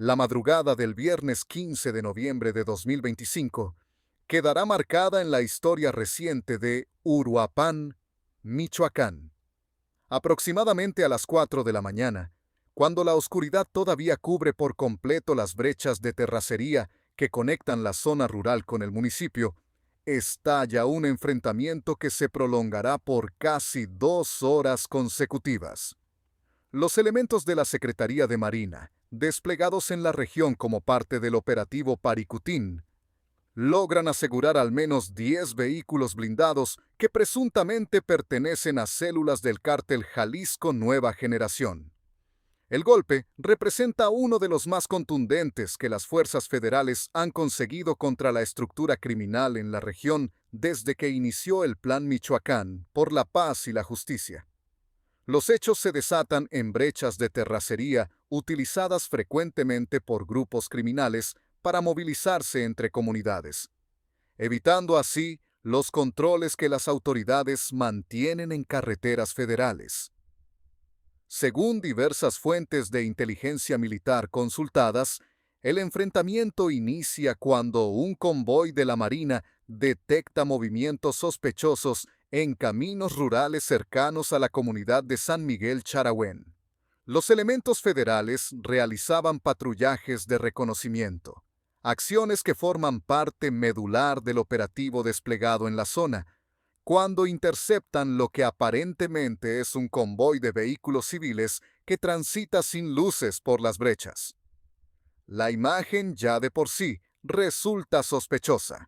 La madrugada del viernes 15 de noviembre de 2025 quedará marcada en la historia reciente de Uruapan, Michoacán. Aproximadamente a las 4 de la mañana, cuando la oscuridad todavía cubre por completo las brechas de terracería que conectan la zona rural con el municipio, estalla un enfrentamiento que se prolongará por casi 2 horas consecutivas. Los elementos de la Secretaría de Marina, desplegados en la región como parte del operativo Paricutín, logran asegurar al menos 10 vehículos blindados que presuntamente pertenecen a células del cártel Jalisco Nueva Generación. El golpe representa uno de los más contundentes que las fuerzas federales han conseguido contra la estructura criminal en la región desde que inició el Plan Michoacán por la paz y la justicia. Los hechos se desatan en brechas de terracería utilizadas frecuentemente por grupos criminales para movilizarse entre comunidades, evitando así los controles que las autoridades mantienen en carreteras federales. Según diversas fuentes de inteligencia militar consultadas, el enfrentamiento inicia cuando un convoy de la Marina detecta movimientos sospechosos en caminos rurales cercanos a la comunidad de San Miguel Charahuén. Los elementos federales realizaban patrullajes de reconocimiento, acciones que forman parte medular del operativo desplegado en la zona, cuando interceptan lo que aparentemente es un convoy de vehículos civiles que transita sin luces por las brechas. La imagen ya de por sí resulta sospechosa.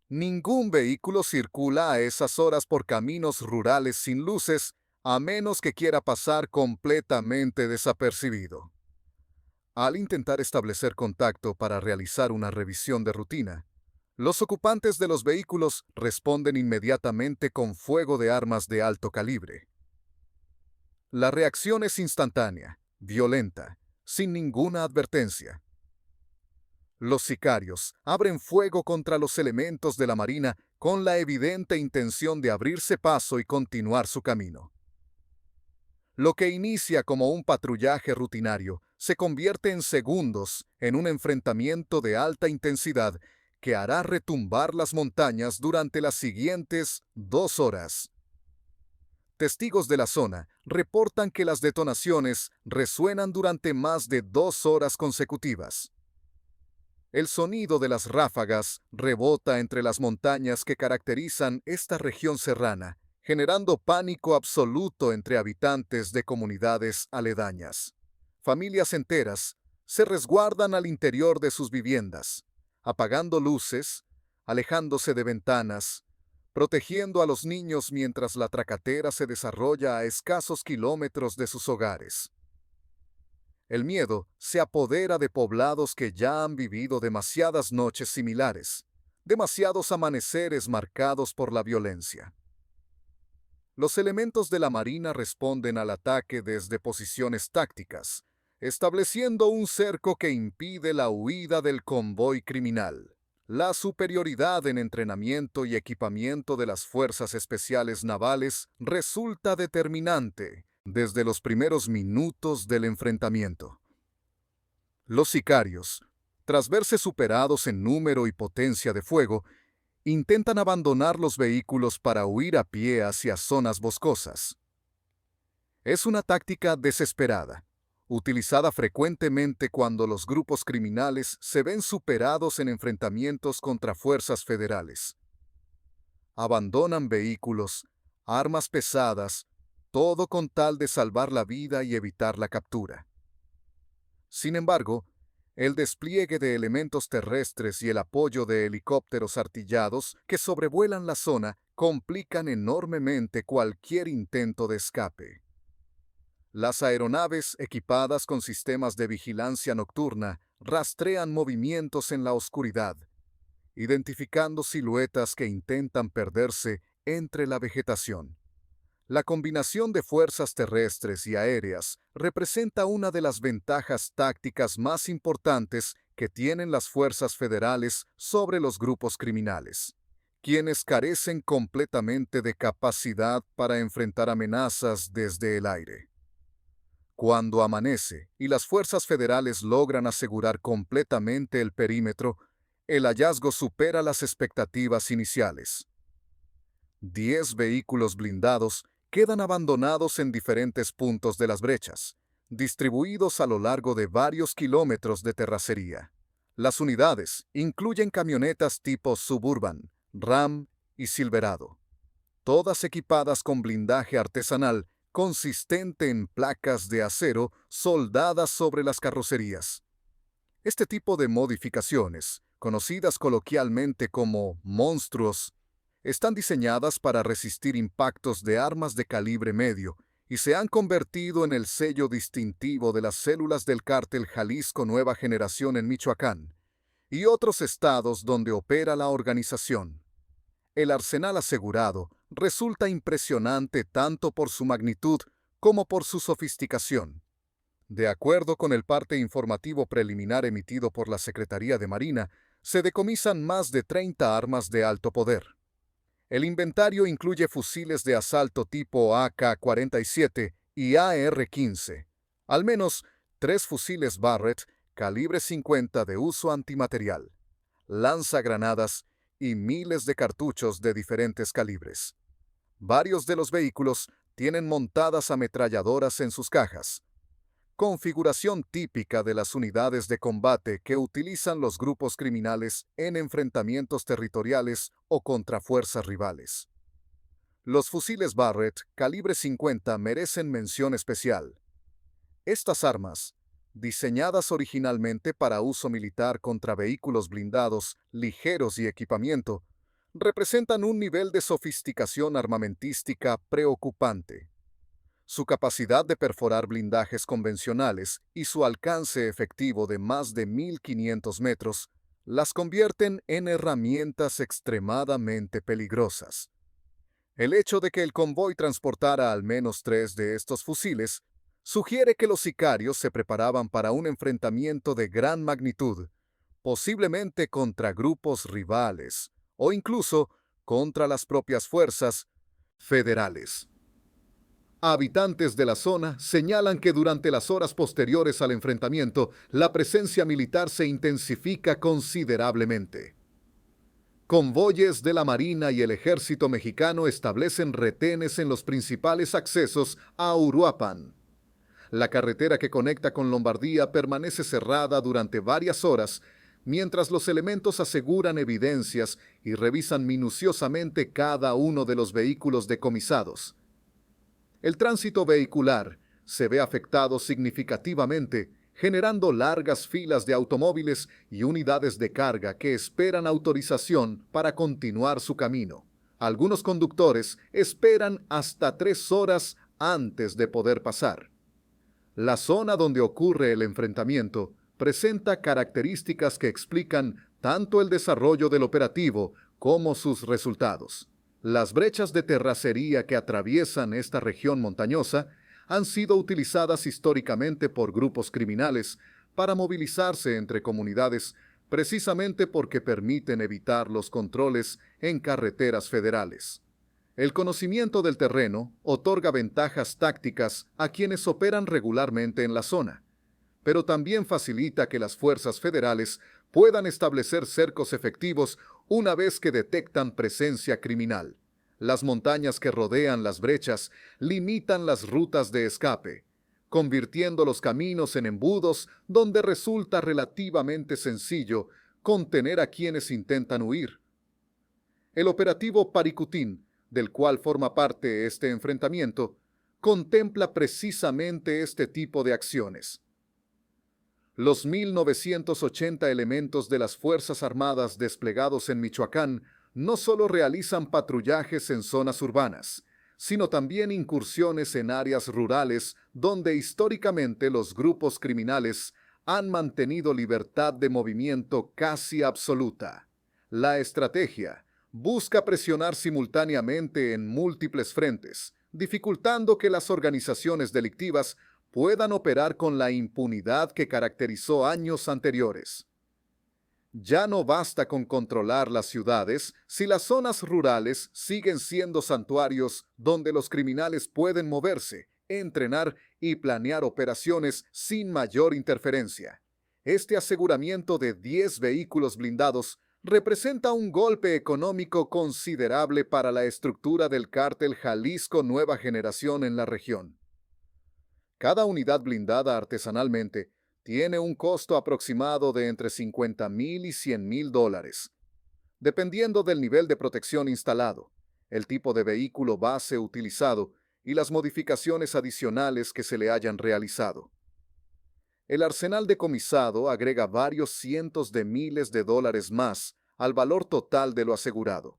Ningún vehículo circula a esas horas por caminos rurales sin luces, a menos que quiera pasar completamente desapercibido. Al intentar establecer contacto para realizar una revisión de rutina, los ocupantes de los vehículos responden inmediatamente con fuego de armas de alto calibre. La reacción es instantánea, violenta, sin ninguna advertencia. Los sicarios abren fuego contra los elementos de la Marina con la evidente intención de abrirse paso y continuar su camino. Lo que inicia como un patrullaje rutinario se convierte en segundos en un enfrentamiento de alta intensidad que hará retumbar las montañas durante las siguientes 2 horas. Testigos de la zona reportan que las detonaciones resuenan durante más de 2 horas consecutivas. El sonido de las ráfagas rebota entre las montañas que caracterizan esta región serrana, generando pánico absoluto entre habitantes de comunidades aledañas. Familias enteras se resguardan al interior de sus viviendas, apagando luces, alejándose de ventanas, protegiendo a los niños mientras la tracatera se desarrolla a escasos kilómetros de sus hogares. El miedo se apodera de poblados que ya han vivido demasiadas noches similares, demasiados amaneceres marcados por la violencia. Los elementos de la Marina responden al ataque desde posiciones tácticas, estableciendo un cerco que impide la huida del convoy criminal. La superioridad en entrenamiento y equipamiento de las fuerzas especiales navales resulta determinante desde los primeros minutos del enfrentamiento. Los sicarios, tras verse superados en número y potencia de fuego, intentan abandonar los vehículos para huir a pie hacia zonas boscosas. Es una táctica desesperada, utilizada frecuentemente cuando los grupos criminales se ven superados en enfrentamientos contra fuerzas federales. Abandonan vehículos, armas pesadas, todo con tal de salvar la vida y evitar la captura. Sin embargo, el despliegue de elementos terrestres y el apoyo de helicópteros artillados que sobrevuelan la zona complican enormemente cualquier intento de escape. Las aeronaves equipadas con sistemas de vigilancia nocturna rastrean movimientos en la oscuridad, identificando siluetas que intentan perderse entre la vegetación. La combinación de fuerzas terrestres y aéreas representa una de las ventajas tácticas más importantes que tienen las fuerzas federales sobre los grupos criminales, quienes carecen completamente de capacidad para enfrentar amenazas desde el aire. Cuando amanece y las fuerzas federales logran asegurar completamente el perímetro, el hallazgo supera las expectativas iniciales. 10 vehículos blindados quedan abandonados en diferentes puntos de las brechas, distribuidos a lo largo de varios kilómetros de terracería. Las unidades incluyen camionetas tipo Suburban, Ram y Silverado, todas equipadas con blindaje artesanal consistente en placas de acero soldadas sobre las carrocerías. Este tipo de modificaciones, conocidas coloquialmente como monstruos, están diseñadas para resistir impactos de armas de calibre medio y se han convertido en el sello distintivo de las células del cártel Jalisco Nueva Generación en Michoacán y otros estados donde opera la organización. El arsenal asegurado resulta impresionante tanto por su magnitud como por su sofisticación. De acuerdo con el parte informativo preliminar emitido por la Secretaría de Marina, se decomisan más de 30 armas de alto poder. El inventario incluye fusiles de asalto tipo AK-47 y AR-15, al menos 3 fusiles Barrett calibre 50 de uso antimaterial, lanzagranadas y miles de cartuchos de diferentes calibres. Varios de los vehículos tienen montadas ametralladoras en sus cajas, configuración típica de las unidades de combate que utilizan los grupos criminales en enfrentamientos territoriales o contra fuerzas rivales. Los fusiles Barrett calibre 50 merecen mención especial. Estas armas, diseñadas originalmente para uso militar contra vehículos blindados, ligeros y equipamiento, representan un nivel de sofisticación armamentística preocupante. Su capacidad de perforar blindajes convencionales y su alcance efectivo de más de 1.500 metros las convierten en herramientas extremadamente peligrosas. El hecho de que el convoy transportara al menos 3 de estos fusiles sugiere que los sicarios se preparaban para un enfrentamiento de gran magnitud, posiblemente contra grupos rivales o incluso contra las propias fuerzas federales. Habitantes de la zona señalan que durante las horas posteriores al enfrentamiento, la presencia militar se intensifica considerablemente. Convoyes de la Marina y el Ejército mexicano establecen retenes en los principales accesos a Uruapan. La carretera que conecta con Lombardía permanece cerrada durante varias horas, mientras los elementos aseguran evidencias y revisan minuciosamente cada uno de los vehículos decomisados. El tránsito vehicular se ve afectado significativamente, generando largas filas de automóviles y unidades de carga que esperan autorización para continuar su camino. Algunos conductores esperan hasta 3 horas antes de poder pasar. La zona donde ocurre el enfrentamiento presenta características que explican tanto el desarrollo del operativo como sus resultados. Las brechas de terracería que atraviesan esta región montañosa han sido utilizadas históricamente por grupos criminales para movilizarse entre comunidades precisamente porque permiten evitar los controles en carreteras federales. El conocimiento del terreno otorga ventajas tácticas a quienes operan regularmente en la zona, pero también facilita que las fuerzas federales puedan establecer cercos efectivos una vez que detectan presencia criminal. Las montañas que rodean las brechas limitan las rutas de escape, convirtiendo los caminos en embudos donde resulta relativamente sencillo contener a quienes intentan huir. El operativo Paricutín, del cual forma parte este enfrentamiento, contempla precisamente este tipo de acciones. Los 1.980 elementos de las Fuerzas Armadas desplegados en Michoacán no solo realizan patrullajes en zonas urbanas, sino también incursiones en áreas rurales donde históricamente los grupos criminales han mantenido libertad de movimiento casi absoluta. La estrategia busca presionar simultáneamente en múltiples frentes, dificultando que las organizaciones delictivas puedan operar con la impunidad que caracterizó años anteriores. Ya no basta con controlar las ciudades si las zonas rurales siguen siendo santuarios donde los criminales pueden moverse entrenar y planear operaciones sin mayor interferencia. Este aseguramiento de 10 vehículos blindados representa un golpe económico considerable para la estructura del cártel Jalisco Nueva Generación en la región. Cada unidad blindada artesanalmente tiene un costo aproximado de entre $50,000 y $100,000, dependiendo del nivel de protección instalado, el tipo de vehículo base utilizado y las modificaciones adicionales que se le hayan realizado. El arsenal decomisado agrega varios cientos de miles de dólares más al valor total de lo asegurado.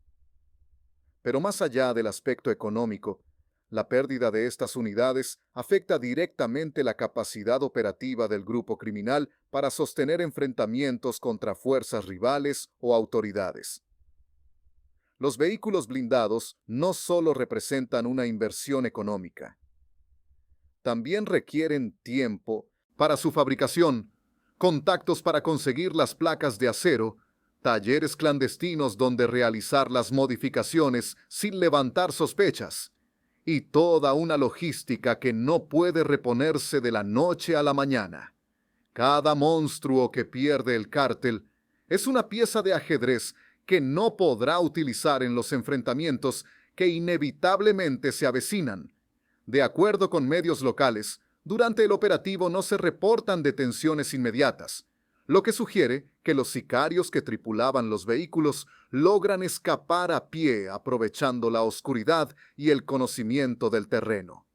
Pero más allá del aspecto económico, la pérdida de estas unidades afecta directamente la capacidad operativa del grupo criminal para sostener enfrentamientos contra fuerzas rivales o autoridades. Los vehículos blindados no solo representan una inversión económica, también requieren tiempo para su fabricación, contactos para conseguir las placas de acero, talleres clandestinos donde realizar las modificaciones sin levantar sospechas, y toda una logística que no puede reponerse de la noche a la mañana. Cada monstruo que pierde el cártel es una pieza de ajedrez que no podrá utilizar en los enfrentamientos que inevitablemente se avecinan. De acuerdo con medios locales, durante el operativo no se reportan detenciones inmediatas, lo que sugiere que los sicarios que tripulaban los vehículos logran escapar a pie aprovechando la oscuridad y el conocimiento del terreno.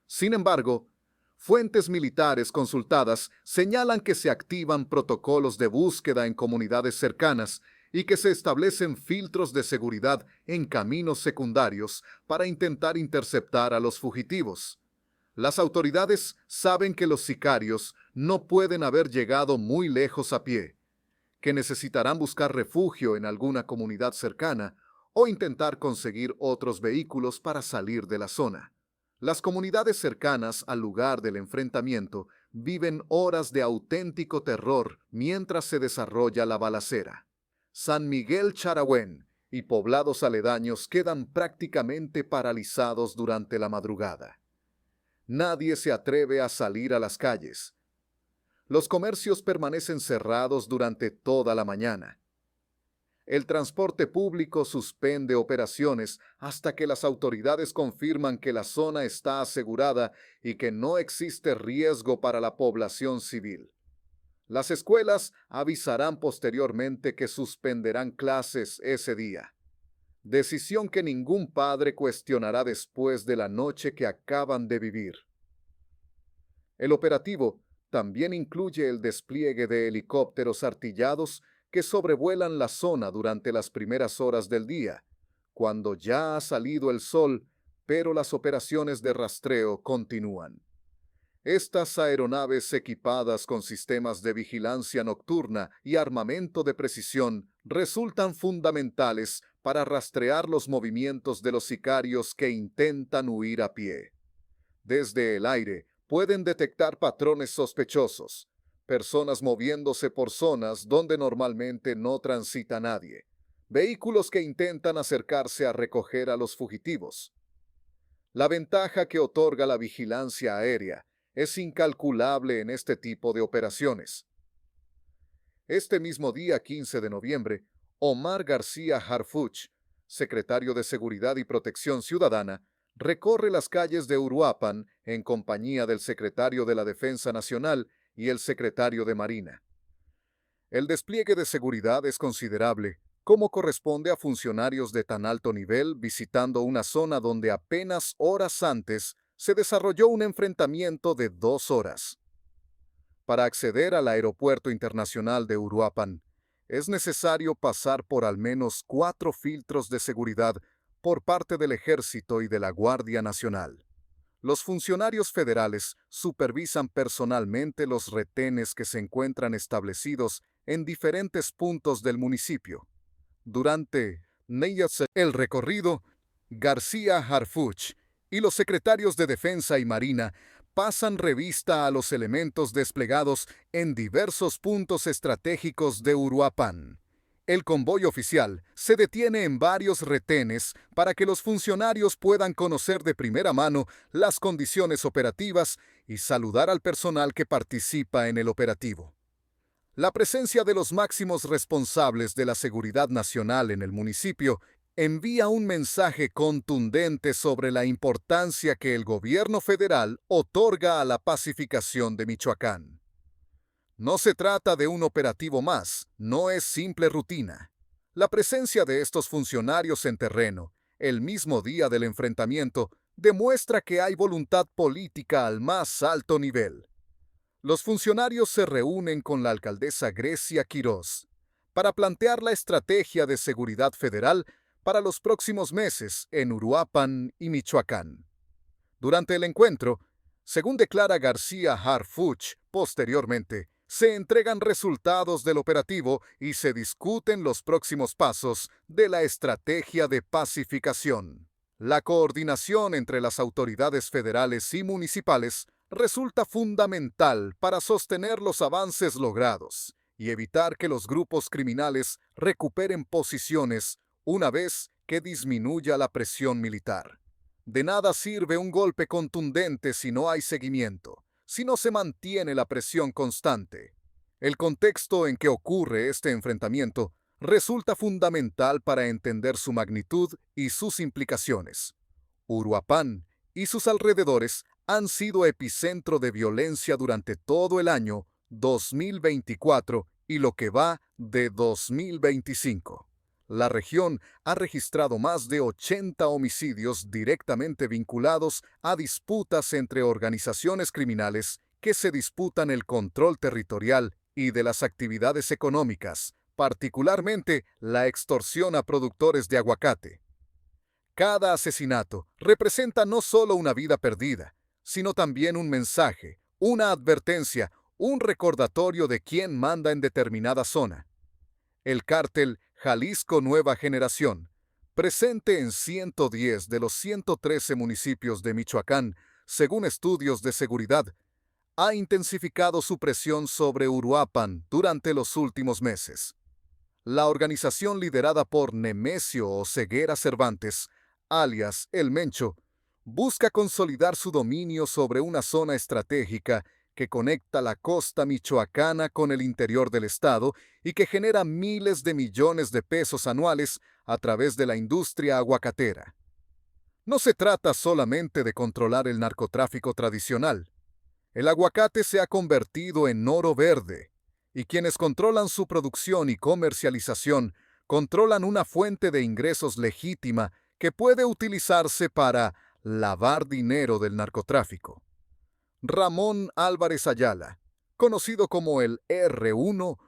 Sin embargo, fuentes militares consultadas señalan que se activan protocolos de búsqueda en comunidades cercanas y que se establecen filtros de seguridad en caminos secundarios para intentar interceptar a los fugitivos. Las autoridades saben que los sicarios no pueden haber llegado muy lejos a pie, que necesitarán buscar refugio en alguna comunidad cercana o intentar conseguir otros vehículos para salir de la zona. Las comunidades cercanas al lugar del enfrentamiento viven horas de auténtico terror mientras se desarrolla la balacera. San Miguel Charahuen y poblados aledaños quedan prácticamente paralizados durante la madrugada. Nadie se atreve a salir a las calles. Los comercios permanecen cerrados durante toda la mañana. El transporte público suspende operaciones hasta que las autoridades confirman que la zona está asegurada y que no existe riesgo para la población civil. Las escuelas avisarán posteriormente que suspenderán clases ese día. Decisión que ningún padre cuestionará después de la noche que acaban de vivir. El operativo también incluye el despliegue de helicópteros artillados que sobrevuelan la zona durante las primeras horas del día, cuando ya ha salido el sol, pero las operaciones de rastreo continúan. Estas aeronaves equipadas con sistemas de vigilancia nocturna y armamento de precisión resultan fundamentales para rastrear los movimientos de los sicarios que intentan huir a pie. Desde el aire pueden detectar patrones sospechosos, personas moviéndose por zonas donde normalmente no transita nadie, vehículos que intentan acercarse a recoger a los fugitivos. La ventaja que otorga la vigilancia aérea es incalculable en este tipo de operaciones. Este mismo día 15 de noviembre, Omar García Harfuch, secretario de Seguridad y Protección Ciudadana, recorre las calles de Uruapan en compañía del secretario de la Defensa Nacional y el secretario de Marina. El despliegue de seguridad es considerable, como corresponde a funcionarios de tan alto nivel visitando una zona donde apenas horas antes se desarrolló un enfrentamiento de 2 horas. Para acceder al Aeropuerto Internacional de Uruapan, es necesario pasar por al menos 4 filtros de seguridad por parte del Ejército y de la Guardia Nacional. Los funcionarios federales supervisan personalmente los retenes que se encuentran establecidos en diferentes puntos del municipio. Durante el recorrido, García Harfuch y los secretarios de Defensa y Marina pasan revista a los elementos desplegados en diversos puntos estratégicos de Uruapan, El convoy oficial se detiene en varios retenes para que los funcionarios puedan conocer de primera mano las condiciones operativas y saludar al personal que participa en el operativo. La presencia de los máximos responsables de la seguridad nacional en el municipio envía un mensaje contundente sobre la importancia que el gobierno federal otorga a la pacificación de Michoacán. No se trata de un operativo más, no es simple rutina. La presencia de estos funcionarios en terreno, el mismo día del enfrentamiento, demuestra que hay voluntad política al más alto nivel. Los funcionarios se reúnen con la alcaldesa Grecia Quirós para plantear la estrategia de seguridad federal para los próximos meses en Uruapan y Michoacán. Durante el encuentro, según declara García Harfuch posteriormente, se entregan resultados del operativo y se discuten los próximos pasos de la estrategia de pacificación. La coordinación entre las autoridades federales y municipales resulta fundamental para sostener los avances logrados y evitar que los grupos criminales recuperen posiciones una vez que disminuya la presión militar. De nada sirve un golpe contundente si no hay seguimiento, si no se mantiene la presión constante. El contexto en que ocurre este enfrentamiento resulta fundamental para entender su magnitud y sus implicaciones. Uruapan y sus alrededores han sido epicentro de violencia durante todo el año 2024 y lo que va de 2025. La región ha registrado más de 80 homicidios directamente vinculados a disputas entre organizaciones criminales que se disputan el control territorial y de las actividades económicas, particularmente la extorsión a productores de aguacate. Cada asesinato representa no solo una vida perdida, sino también un mensaje, una advertencia, un recordatorio de quién manda en determinada zona. El cártel Jalisco Nueva Generación, presente en 110 de los 113 municipios de Michoacán, según estudios de seguridad, ha intensificado su presión sobre Uruapan durante los últimos meses. La organización liderada por Nemesio Oseguera Cervantes, alias El Mencho, busca consolidar su dominio sobre una zona estratégica que conecta la costa michoacana con el interior del estado y que genera miles de millones de pesos anuales a través de la industria aguacatera. No se trata solamente de controlar el narcotráfico tradicional. El aguacate se ha convertido en oro verde, y quienes controlan su producción y comercialización controlan una fuente de ingresos legítima que puede utilizarse para lavar dinero del narcotráfico. Ramón Álvarez Ayala, conocido como el R1,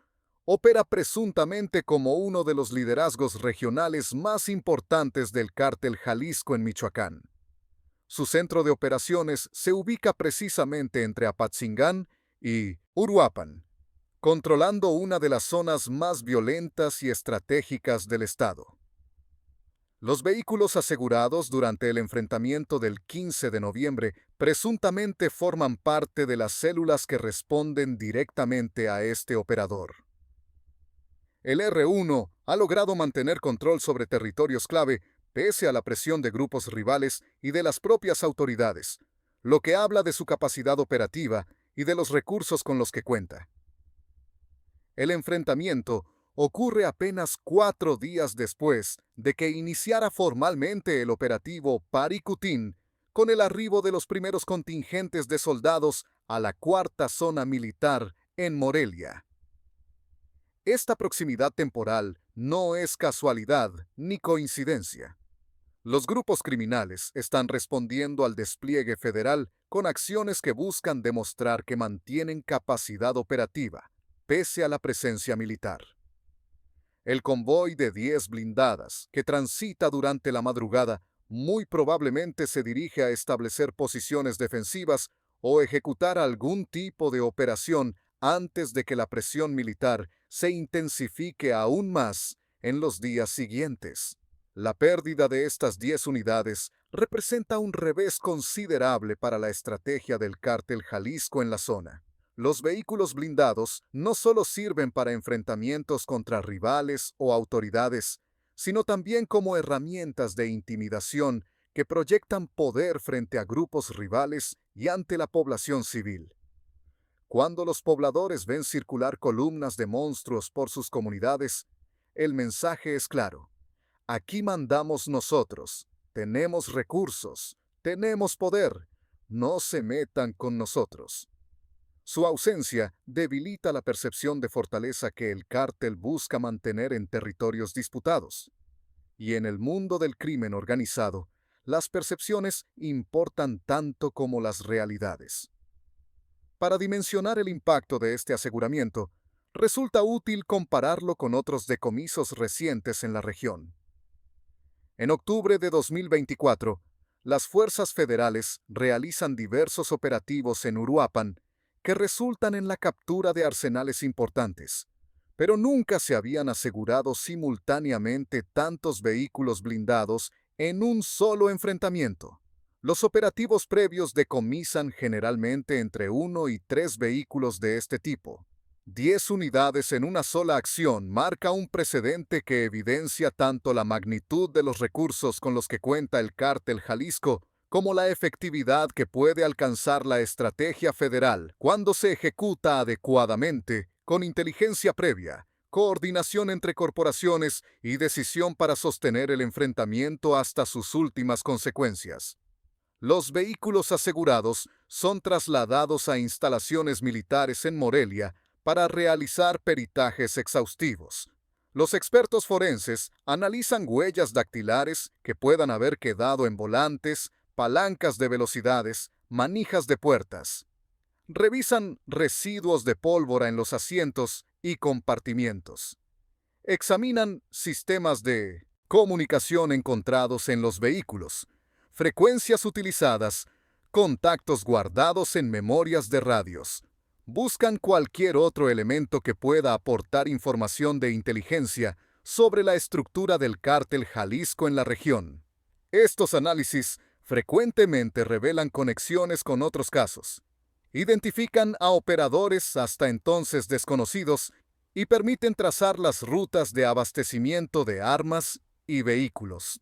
opera presuntamente como uno de los liderazgos regionales más importantes del cártel Jalisco en Michoacán. Su centro de operaciones se ubica precisamente entre Apatzingán y Uruapan, controlando una de las zonas más violentas y estratégicas del estado. Los vehículos asegurados durante el enfrentamiento del 15 de noviembre presuntamente forman parte de las células que responden directamente a este operador. El R1 ha logrado mantener control sobre territorios clave pese a la presión de grupos rivales y de las propias autoridades, lo que habla de su capacidad operativa y de los recursos con los que cuenta. El enfrentamiento ocurre apenas 4 días después de que iniciara formalmente el operativo Paricutín, con el arribo de los primeros contingentes de soldados a la cuarta zona militar en Morelia. Esta proximidad temporal no es casualidad ni coincidencia. Los grupos criminales están respondiendo al despliegue federal con acciones que buscan demostrar que mantienen capacidad operativa, pese a la presencia militar. El convoy de 10 blindadas, que transita durante la madrugada, muy probablemente se dirige a establecer posiciones defensivas o ejecutar algún tipo de operación antes de que la presión militar se intensifique aún más en los días siguientes. La pérdida de estas 10 unidades representa un revés considerable para la estrategia del cártel Jalisco en la zona. Los vehículos blindados no solo sirven para enfrentamientos contra rivales o autoridades, sino también como herramientas de intimidación que proyectan poder frente a grupos rivales y ante la población civil. Cuando los pobladores ven circular columnas de monstruos por sus comunidades, el mensaje es claro: aquí mandamos nosotros, tenemos recursos, tenemos poder, no se metan con nosotros. Su ausencia debilita la percepción de fortaleza que el cártel busca mantener en territorios disputados. Y en el mundo del crimen organizado, las percepciones importan tanto como las realidades. Para dimensionar el impacto de este aseguramiento, resulta útil compararlo con otros decomisos recientes en la región. En octubre de 2024, las fuerzas federales realizan diversos operativos en Uruapan que resultan en la captura de arsenales importantes, pero nunca se habían asegurado simultáneamente tantos vehículos blindados en un solo enfrentamiento. Los operativos previos decomisan generalmente entre 1 y 3 vehículos de este tipo. 10 unidades en una sola acción marca un precedente que evidencia tanto la magnitud de los recursos con los que cuenta el cártel Jalisco como la efectividad que puede alcanzar la estrategia federal cuando se ejecuta adecuadamente, con inteligencia previa, coordinación entre corporaciones y decisión para sostener el enfrentamiento hasta sus últimas consecuencias. Los vehículos asegurados son trasladados a instalaciones militares en Morelia para realizar peritajes exhaustivos. Los expertos forenses analizan huellas dactilares que puedan haber quedado en volantes, palancas de velocidades, manijas de puertas. Revisan residuos de pólvora en los asientos y compartimientos. Examinan sistemas de comunicación encontrados en los vehículos, frecuencias utilizadas, contactos guardados en memorias de radios. Buscan cualquier otro elemento que pueda aportar información de inteligencia sobre la estructura del cártel Jalisco en la región. Estos análisis frecuentemente revelan conexiones con otros casos, identifican a operadores hasta entonces desconocidos y permiten trazar las rutas de abastecimiento de armas y vehículos.